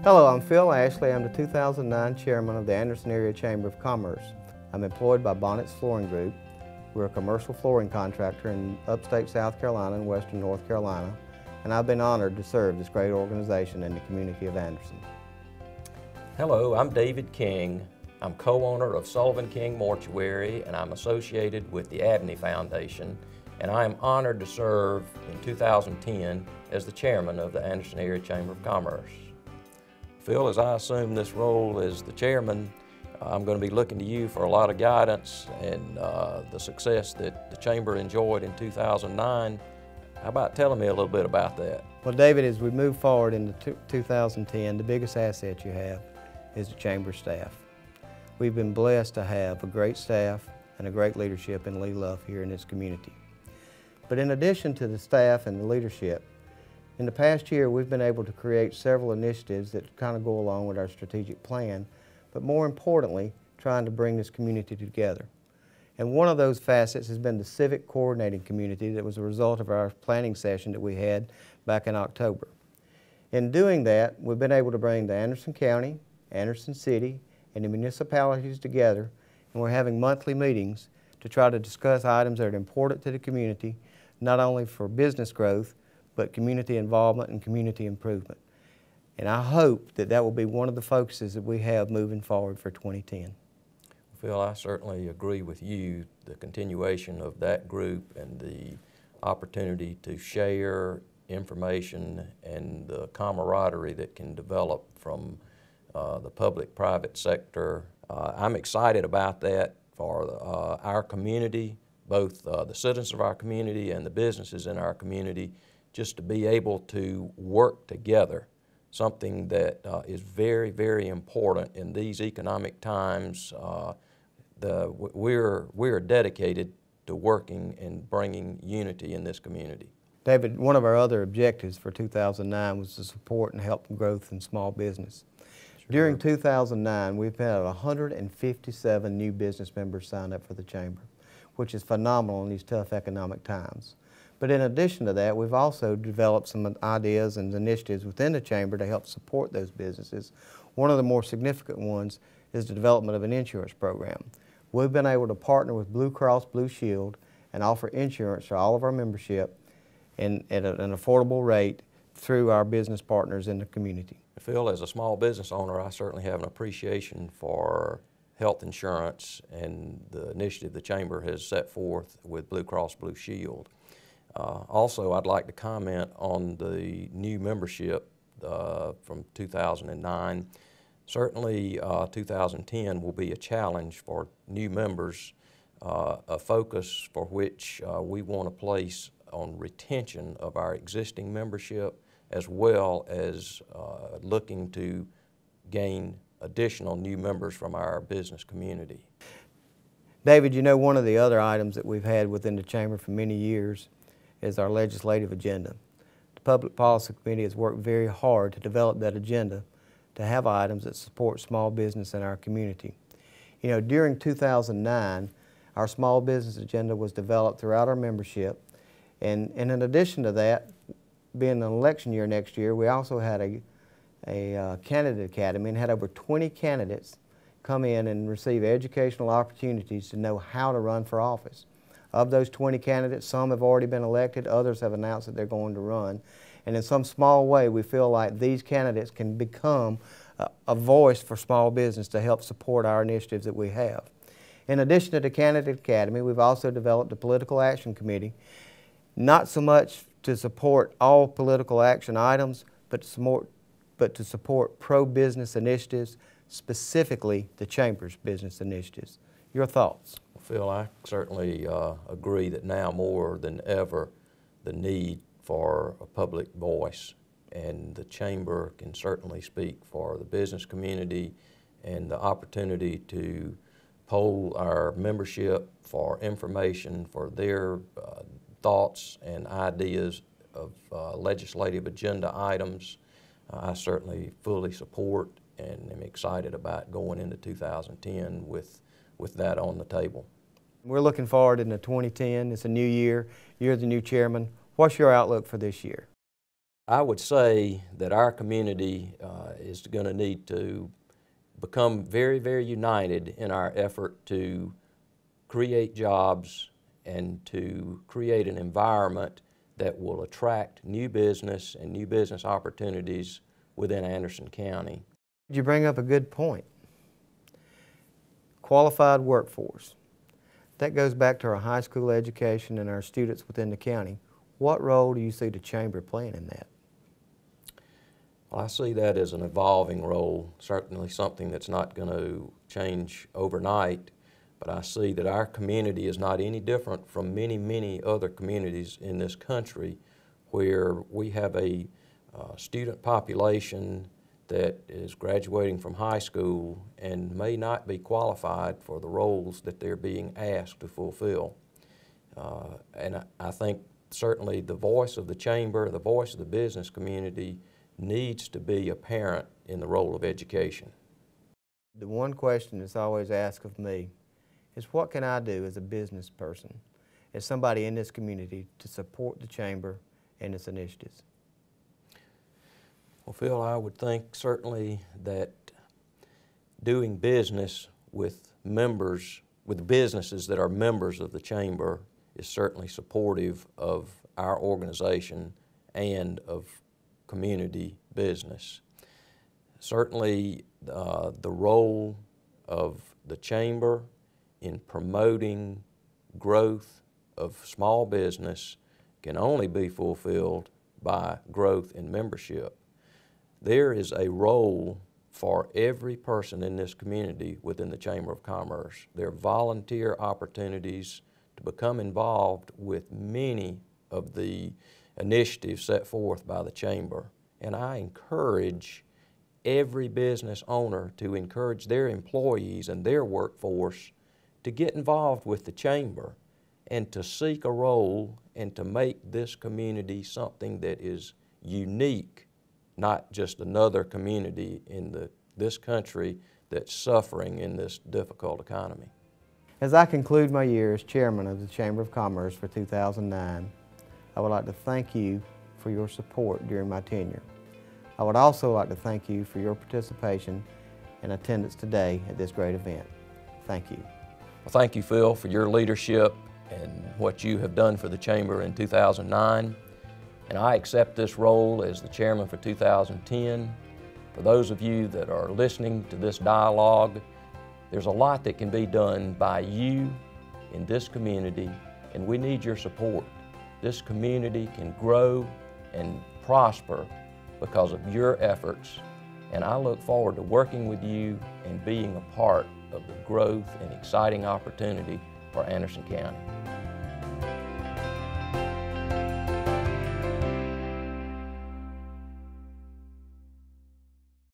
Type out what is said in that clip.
Hello, I'm Phil Ashley. I'm the 2009 Chairman of the Anderson Area Chamber of Commerce. I'm employed by Bonnet's Flooring Group. We're a commercial flooring contractor in upstate South Carolina and western North Carolina, and I've been honored to serve this great organization in the community of Anderson. Hello, I'm David King. I'm co-owner of Sullivan King Mortuary, and I'm associated with the Abney Foundation, and I am honored to serve in 2010 as the chairman of the Anderson Area Chamber of Commerce. Phil, as I assume this role as the chairman, I'm going to be looking to you for a lot of guidance and the success that the chamber enjoyed in 2009. How about telling me a little bit about that? Well, David, as we move forward into 2010, the biggest asset you have is the chamber staff. We've been blessed to have a great staff and a great leadership in Lee Luff here in this community. But in addition to the staff and the leadership, in the past year we've been able to create several initiatives that kind of go along with our strategic plan, but more importantly, trying to bring this community together. And one of those facets has been the civic coordinating community that was a result of our planning session that we had back in October. In doing that, we've been able to bring the Anderson County, Anderson City, and the municipalities together, and we're having monthly meetings to try to discuss items that are important to the community, not only for business growth, but community involvement and community improvement. And I hope that that will be one of the focuses that we have moving forward for 2010. Phil, I certainly agree with you. The continuation of that group and the opportunity to share information and the camaraderie that can develop from the public-private sector. I'm excited about that for our community, both the citizens of our community and the businesses in our community, just to be able to work together, something that is very, very important in these economic times. We're dedicated to working and bringing unity in this community. David, one of our other objectives for 2009 was to support and help growth in small business. Sure. During 2009, we've had 157 new business members sign up for the chamber, which is phenomenal in these tough economic times. But in addition to that, we've also developed some ideas and initiatives within the chamber to help support those businesses. One of the more significant ones is the development of an insurance program. We've been able to partner with Blue Cross Blue Shield and offer insurance to all of our membership at an affordable rate through our business partners in the community. Phil, as a small business owner, I certainly have an appreciation for health insurance and the initiative the chamber has set forth with Blue Cross Blue Shield. Also, I'd like to comment on the new membership from 2009. Certainly, 2010 will be a challenge for new members, a focus for which we want to place on retention of our existing membership, as well as looking to gain additional new members from our business community. David, you know, one of the other items that we've had within the chamber for many years is our legislative agenda. The Public Policy Committee has worked very hard to develop that agenda to have items that support small business in our community. You know, during 2009, our small business agenda was developed throughout our membership, and in addition to that, being an election year next year, we also had a candidate academy and had over 20 candidates come in and receive educational opportunities to know how to run for office. Of those 20 candidates, some have already been elected, others have announced that they're going to run. And in some small way, we feel like these candidates can become a voice for small business to help support our initiatives that we have. In addition to the Candidate Academy, we've also developed a Political Action Committee, not so much to support all political action items, but to support pro-business initiatives, specifically the Chamber's business initiatives. Your thoughts? Phil, I certainly agree that now more than ever the need for a public voice, and the chamber can certainly speak for the business community, and the opportunity to poll our membership for information for their thoughts and ideas of legislative agenda items. I certainly fully support and am excited about going into 2010 with that on the table. We're looking forward into 2010. It's a new year. You're the new chairman. What's your outlook for this year? I would say that our community is going to need to become very, very united in our effort to create jobs and to create an environment that will attract new business and new business opportunities within Anderson County. You bring up a good point. Qualified workforce. That goes back to our high school education and our students within the county. What role do you see the Chamber playing in that? Well, I see that as an evolving role, certainly something that's not going to change overnight, but I see that our community is not any different from many, many other communities in this country where we have a student population that is graduating from high school and may not be qualified for the roles that they're being asked to fulfill. And I think certainly the voice of the Chamber, the voice of the business community needs to be apparent in the role of education. The one question that's always asked of me is, what can I do as a business person, as somebody in this community, to support the Chamber and its initiatives? Well, Phil, I would think certainly that doing business with members, with businesses that are members of the Chamber, is certainly supportive of our organization and of community business. Certainly the role of the Chamber in promoting growth of small business can only be fulfilled by growth in membership. There is a role for every person in this community within the Chamber of Commerce. There are volunteer opportunities to become involved with many of the initiatives set forth by the Chamber. And I encourage every business owner to encourage their employees and their workforce to get involved with the Chamber and to seek a role and to make this community something that is unique, not just another community in this country that's suffering in this difficult economy. As I conclude my year as chairman of the Chamber of Commerce for 2009, I would like to thank you for your support during my tenure. I would also like to thank you for your participation and attendance today at this great event. Thank you. Well, thank you, Phil, for your leadership and what you have done for the Chamber in 2009. And I accept this role as the chairman for 2010. For those of you that are listening to this dialogue, there's a lot that can be done by you in this community, and we need your support. This community can grow and prosper because of your efforts, and I look forward to working with you and being a part of the growth and exciting opportunity for Anderson County.